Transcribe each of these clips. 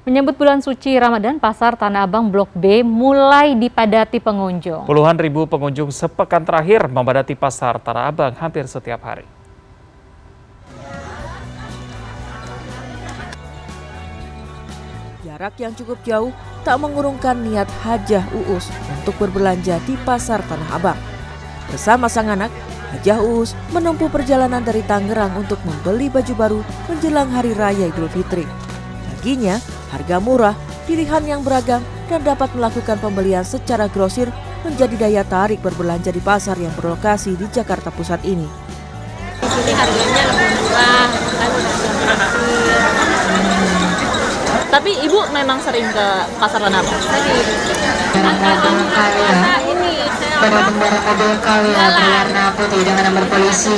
Menyambut bulan suci Ramadan, Pasar Tanah Abang Blok B mulai dipadati pengunjung. Puluhan ribu pengunjung sepekan terakhir memadati Pasar Tanah Abang hampir setiap hari. Jarak yang cukup jauh tak mengurungkan niat Hajah Uus untuk berbelanja di Pasar Tanah Abang. Bersama sang anak, Hajah Uus menempuh perjalanan dari Tangerang untuk membeli baju baru menjelang Hari Raya Idul Fitri. Baginya, harga murah, pilihan yang beragam, dan dapat melakukan pembelian secara grosir menjadi daya tarik berbelanja di pasar yang berlokasi di Jakarta Pusat ini. Di sini harganya lebih murah, kan grosir. Tapi ibu memang sering ke pasar Tanah Abang? Sering. Karena ini pada pengendara mobil Calya berwarna putih dengan nomor polisi.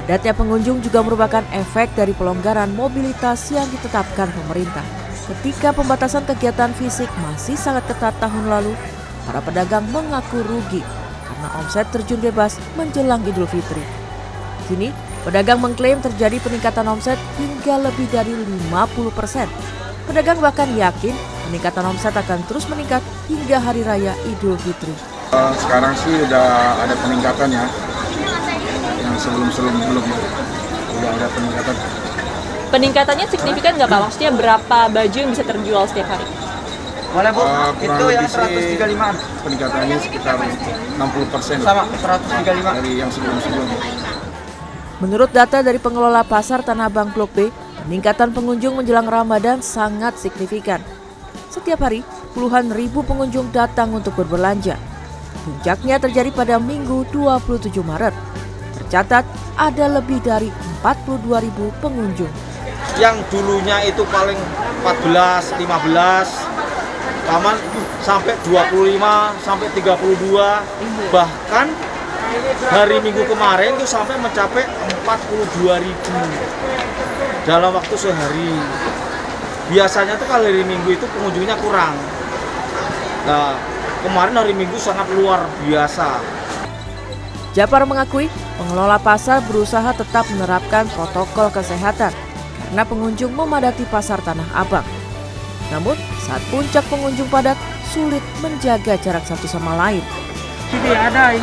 Padatnya pengunjung juga merupakan efek dari pelonggaran mobilitas yang ditetapkan pemerintah. Ketika pembatasan kegiatan fisik masih sangat ketat tahun lalu, para pedagang mengaku rugi karena omset terjun bebas menjelang Idul Fitri. Kini, pedagang mengklaim terjadi peningkatan omset hingga lebih dari 50%. Pedagang bahkan yakin peningkatan omset akan terus meningkat hingga Hari Raya Idul Fitri. Sekarang sih udah ada peningkatan ya. Yang sebelum belum udah ada peningkatan. Peningkatannya signifikan nggak Pak? Maksudnya berapa baju yang bisa terjual setiap hari? Boleh Bu, itu yang 135. Peningkatannya sekitar 60%. Sama 135 dari yang sebelumnya. Menurut data dari pengelola Pasar Tanah Abang Blok B, peningkatan pengunjung menjelang Ramadan sangat signifikan. Setiap hari, puluhan ribu pengunjung datang untuk berbelanja. Puncaknya terjadi pada Minggu 27 Maret. Tercatat ada lebih dari 42 ribu pengunjung. yang dulunya itu paling 14, 15, taman sampai 25, sampai 32, bahkan hari Minggu kemarin itu sampai mencapai 42.000 dalam waktu sehari. Biasanya tuh kalau hari Minggu itu pengunjungnya kurang. Nah, kemarin hari Minggu sangat luar biasa. Japar mengakui pengelola pasar berusaha tetap menerapkan protokol kesehatan karena pengunjung memadati Pasar Tanah Abang. Namun, saat puncak pengunjung padat, sulit menjaga jarak satu sama lain. Ini ada.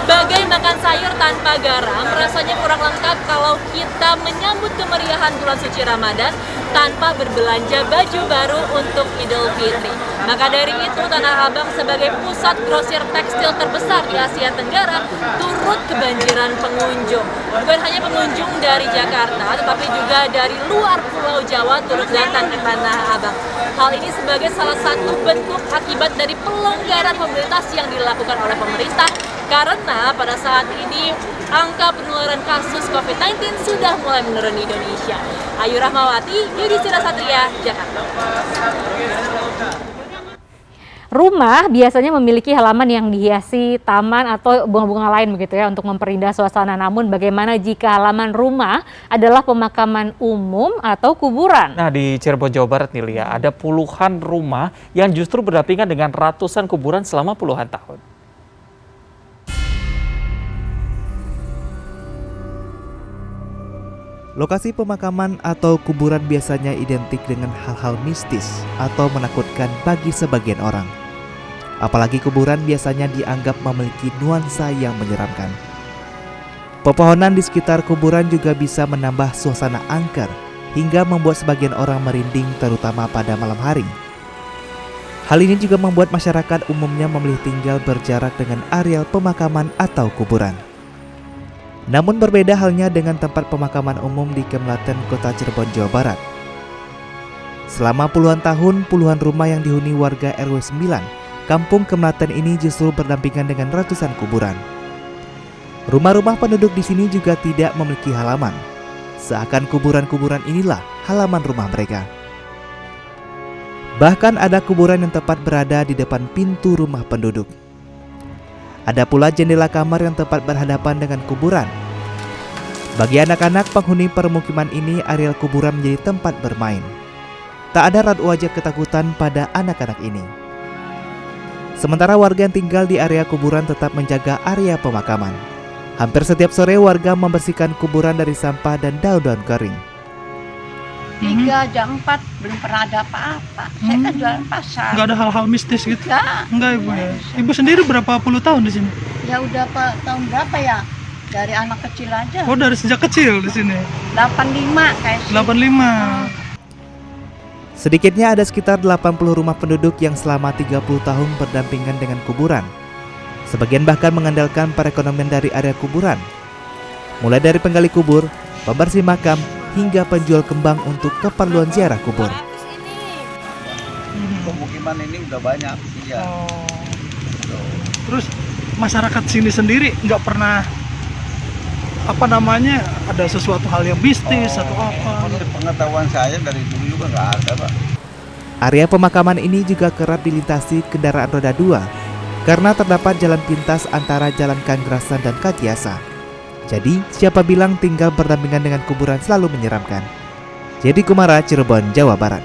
Bagai makan sayur tanpa garam, rasanya kurang lengkap kalau kita menyambut kemeriahan bulan suci Ramadan tanpa berbelanja baju baru untuk Idul Fitri. Maka dari itu, Tanah Abang sebagai pusat grosir tekstil terbesar di Asia Tenggara turut kebanjiran pengunjung. Bukan hanya pengunjung dari Jakarta, tetapi juga dari luar Pulau Jawa turut datang ke Tanah Abang. Hal ini sebagai salah satu bentuk akibat dari pelonggaran mobilitas yang dilakukan oleh pemerintah, karena pada saat ini angka penularan kasus COVID-19 sudah mulai menurun di Indonesia. Ayu Rahmawati, Yudhistira Satria, Jakarta. Rumah biasanya memiliki halaman yang dihiasi taman atau bunga-bunga lain begitu ya untuk memperindah suasana. Namun bagaimana jika halaman rumah adalah pemakaman umum atau kuburan? Nah, di Cirebon, Jawa Barat nih Lia, ada puluhan rumah yang justru berdampingan dengan ratusan kuburan selama puluhan tahun. Lokasi pemakaman atau kuburan biasanya identik dengan hal-hal mistis atau menakutkan bagi sebagian orang. Apalagi kuburan biasanya dianggap memiliki nuansa yang menyeramkan. Pepohonan di sekitar kuburan juga bisa menambah suasana angker hingga membuat sebagian orang merinding, terutama pada malam hari. Hal ini juga membuat masyarakat umumnya memilih tinggal berjarak dengan areal pemakaman atau kuburan. Namun berbeda halnya dengan tempat pemakaman umum di Kemlaten, Kota Cirebon, Jawa Barat. Selama puluhan tahun, puluhan rumah yang dihuni warga RW 9, Kampung Kemlaten ini justru berdampingan dengan ratusan kuburan. Rumah-rumah penduduk di sini juga tidak memiliki halaman. Seakan kuburan-kuburan inilah halaman rumah mereka. Bahkan ada kuburan yang tepat berada di depan pintu rumah penduduk. Ada pula jendela kamar yang tepat berhadapan dengan kuburan. Bagi anak-anak penghuni permukiman ini, areal kuburan menjadi tempat bermain. Tak ada raut wajah ketakutan pada anak-anak ini. Sementara warga yang tinggal di area kuburan tetap menjaga area pemakaman. Hampir setiap sore warga membersihkan kuburan dari sampah dan daun-daun kering. 3, jam 4 belum pernah ada apa-apa. Saya kan jualan pasar. Nggak ada hal-hal mistis gitu? Enggak Ibu ya. Ibu sendiri berapa puluh tahun di sini? Ya udah tahun berapa ya? Dari anak kecil aja. Oh, dari sejak kecil di sini. 85 kayak 85. Sedikitnya ada sekitar 80 rumah penduduk yang selama 30 tahun berdampingan dengan kuburan. Sebagian bahkan mengandalkan perekonomian dari area kuburan. Mulai dari penggali kubur, pembersih makam, hingga penjual kembang untuk keperluan ziarah kubur. Pemukiman ini udah banyak, iya. Terus masyarakat sini sendiri nggak pernah ada sesuatu hal yang mistis atau apa? Menurut pengetahuan saya dari dulu juga nggak ada, Pak. Area pemakaman ini juga kerap dilintasi kendaraan roda 2 karena terdapat jalan pintas antara Jalan Kangrasan dan Kakiasa. Jadi, siapa bilang tinggal berdampingan dengan kuburan selalu menyeramkan? Jadi Kumara, Cirebon, Jawa Barat.